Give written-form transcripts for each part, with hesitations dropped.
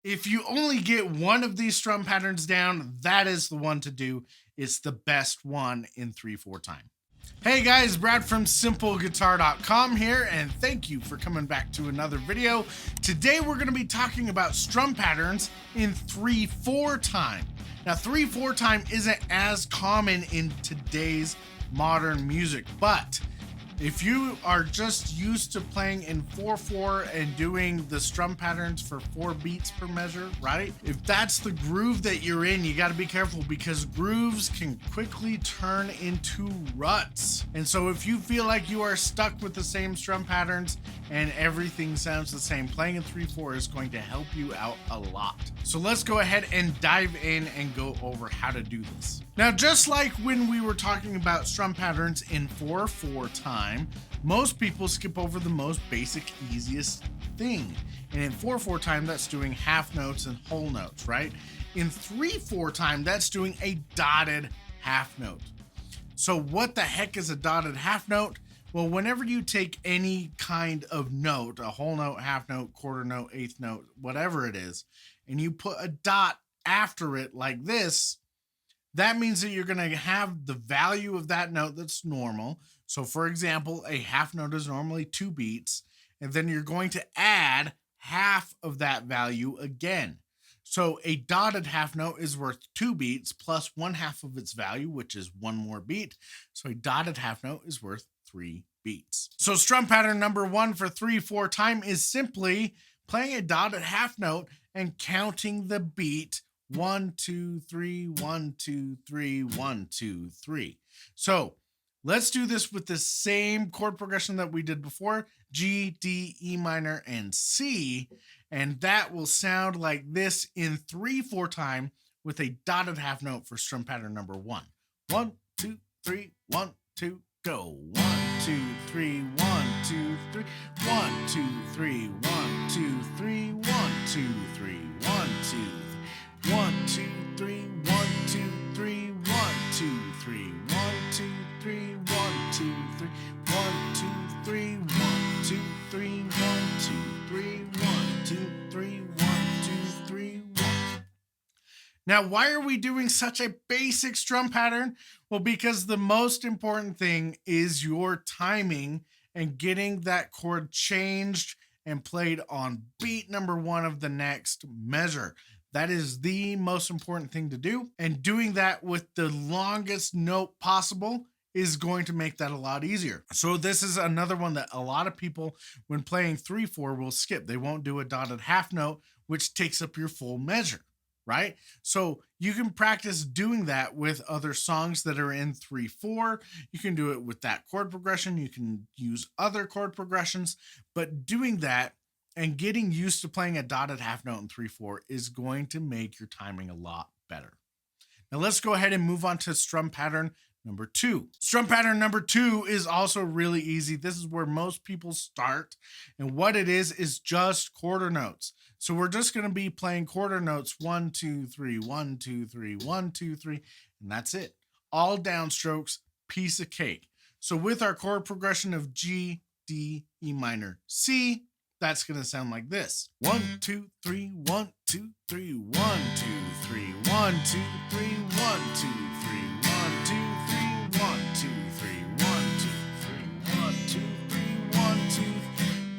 If you only get one of these strum patterns down, that is the one to do. It's the best one in 3/4 time. Hey guys, Brad from simpleguitar.com here, and thank you for coming back to another video. Today we're going to be talking about strum patterns in 3/4 time. Now 3/4 time isn't as common in today's modern music, but if you are just used to playing in 4/4 and doing the strum patterns for 4 beats per measure, right? If that's the groove that you're in, you got to be careful because grooves can quickly turn into ruts. And so if you feel like you are stuck with the same strum patterns and everything sounds the same, playing in 3/4 is going to help you out a lot. So let's go ahead and dive in and go over how to do this. Now, just like when we were talking about strum patterns in 4/4 time, most people skip over the most basic, easiest thing. And in 4/4 time, that's doing half notes and whole notes, right? In 3/4 time, that's doing a dotted half note. So what the heck is a dotted half note? Well, whenever you take any kind of note, a whole note, half note, quarter note, eighth note, whatever it is, and you put a dot after it like this, that means that you're going to have the value of that note that's normal. So for example, a half note is normally 2 beats, and then you're going to add half of that value again. So a dotted half note is worth 2 beats plus 1/2 of its value, which is 1 more beat. So a dotted half note is worth 3 beats. So strum pattern number 1 for 3/4 time is simply playing a dotted half note and counting the beat 1, 2, 3, 1, 2, 3, 1, 2, 3. So let's do this with the same chord progression that we did before: G, D, E minor, and C. And that will sound like this in 3/4 time with a dotted half note for strum pattern number 1. 1, 2, 3, 1, 2, go. 1, 2, 3, 1, 2, 3, 1, 2, 3, 1, 2, 3, 1, 2, 3, 1, 2, 1, 2, 3, 1, 2, 3, 1, 2, 3, 1, 2, 3, 1, 2, 3, 1, 2, 3, 1, 2, 3, 1, 2, 3, 1, 2, 3, 1, 2, 3, 1. Now, why are we doing such a basic strum pattern? Well, because the most important thing is your timing and getting that chord changed and played on beat number 1 of the next measure. That is the most important thing to do. And doing that with the longest note possible is going to make that a lot easier. So this is another one that a lot of people, when playing 3/4, will skip. They won't do a dotted half note, which takes up your full measure, right? So you can practice doing that with other songs that are in 3/4. You can do it with that chord progression. You can use other chord progressions, but doing that and getting used to playing a dotted half note in 3/4 is going to make your timing a lot better. Now let's go ahead and move on to strum pattern number 2. Strum pattern number 2 is also really easy. This is where most people start. And what it is just quarter notes. So we're just going to be playing quarter notes: 1, 2, 3, 1, 2, 3, 1, 2, 3. And that's it. All downstrokes, piece of cake. So with our chord progression of G, D, E minor, C, that's going to sound like this: 1, 2, 3, 1, 2, 3, 1, 2, 3, 1, 2, 3, 1, 2, 3, 1, 2, 3, 1, 2, 3, 1, 2, 3, 1, 2, 3, 1, 2,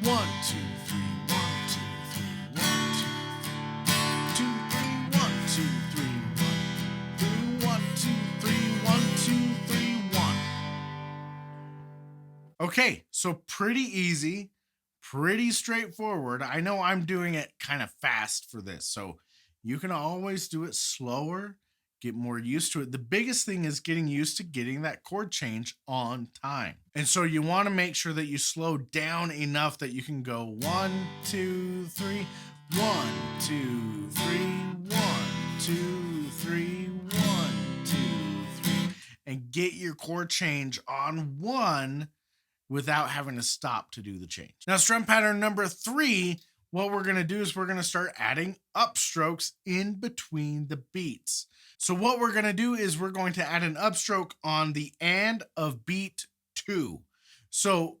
1, 2, 3, 1, 2, 3, 1, 2, 3, 1, 2, 3, 1, 2, 3, 1, 2, 3, 1. Okay, so pretty easy. Pretty straightforward. I know I'm doing it kind of fast for this, so you can always do it slower, get more used to it. The biggest thing is getting used to getting that chord change on time. And so you want to make sure that you slow down enough that you can go 1, 2, 3, 1, 2, 3, 1, 2, 3, 1, 2, 3, and get your chord change on 1 without having to stop to do the change. Now, strum pattern number 3, what we're going to do is we're going to start adding upstrokes in between the beats. So what we're going to do is we're going to add an upstroke on the and of beat 2. So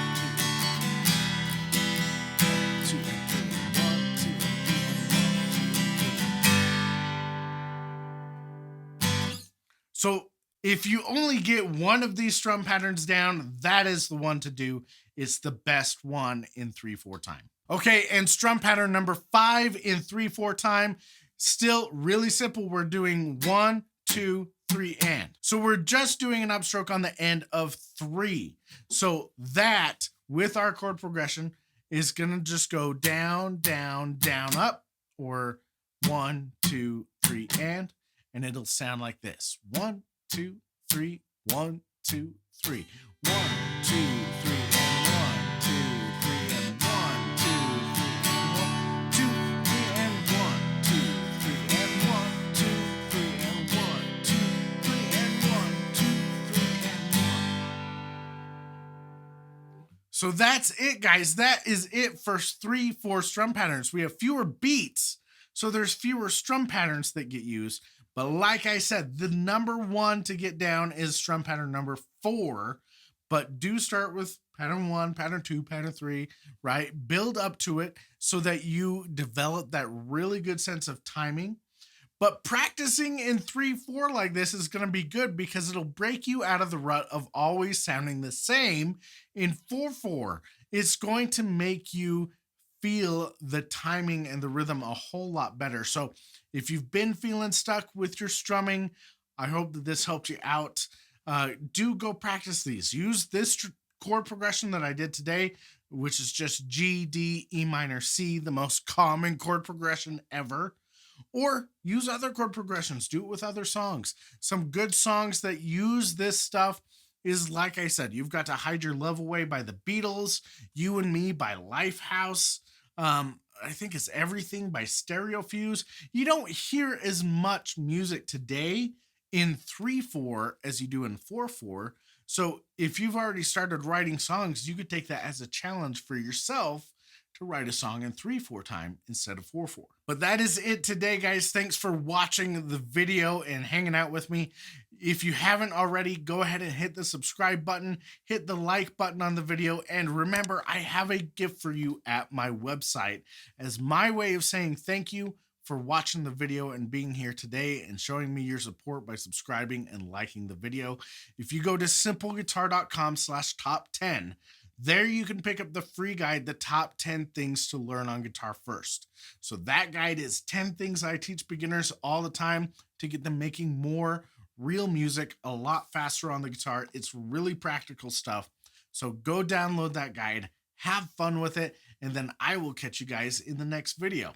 2 and 3 and 1, 2 and 3 and 1, 2 and 3. So if you only get one of these strum patterns down, that is the one to do. It's the best one in 3/4 time. Okay, and strum pattern number 5 in 3/4 time, still really simple. We're doing 1, 2, 3, and. So we're just doing an upstroke on the end of 3. So that, with our chord progression, is gonna just go down, down, down, up, or 1, 2, 3, and it'll sound like this. 1, 2, 3, 1, 2, 3. 1, 2, 3, and 1, 2, 3, and 1, 2, 3, and 1, 2, 3, and 1, 2, 3, and 1, 2, 3, and 1, 2, 3, and 1, 2, 3, and 1. So that's it, guys. That is it for 3/4 strum patterns. We have fewer beats, so there's fewer strum patterns that get used. But like I said, the number one to get down is strum pattern number 4. But do start with pattern 1, pattern 2, pattern 3, right? Build up to it so that you develop that really good sense of timing. But practicing in 3/4 like this is going to be good because it'll break you out of the rut of always sounding the same in 4/4. It's going to make you feel the timing and the rhythm a whole lot better. So if you've been feeling stuck with your strumming, I hope that this helped you out. Do go practice these. Use this chord progression that I did today, which is just G, D, E minor, C, the most common chord progression ever. Or use other chord progressions. Do it with other songs. Some good songs that use this stuff is, like I said, You've Got to Hide Your Love Away by the Beatles, You and Me by Lifehouse. I think it's Everything by Stereofuse. You don't hear as much music today in 3/4 as you do in 4/4. So if you've already started writing songs, you could take that as a challenge for yourself to write a song in 3/4 time instead of 4/4. But that is it today, guys. Thanks for watching the video and hanging out with me. If you haven't already, go ahead and hit the subscribe button, hit the like button on the video, and remember, I have a gift for you at my website as my way of saying thank you for watching the video and being here today and showing me your support by subscribing and liking the video. If you go to simpleguitar.com/top10, there you can pick up the free guide, The Top 10 Things to Learn on Guitar First. So that guide is 10 things I teach beginners all the time to get them making more real music a lot faster on the guitar. It's really practical stuff. So go download that guide, have fun with it, and then I will catch you guys in the next video.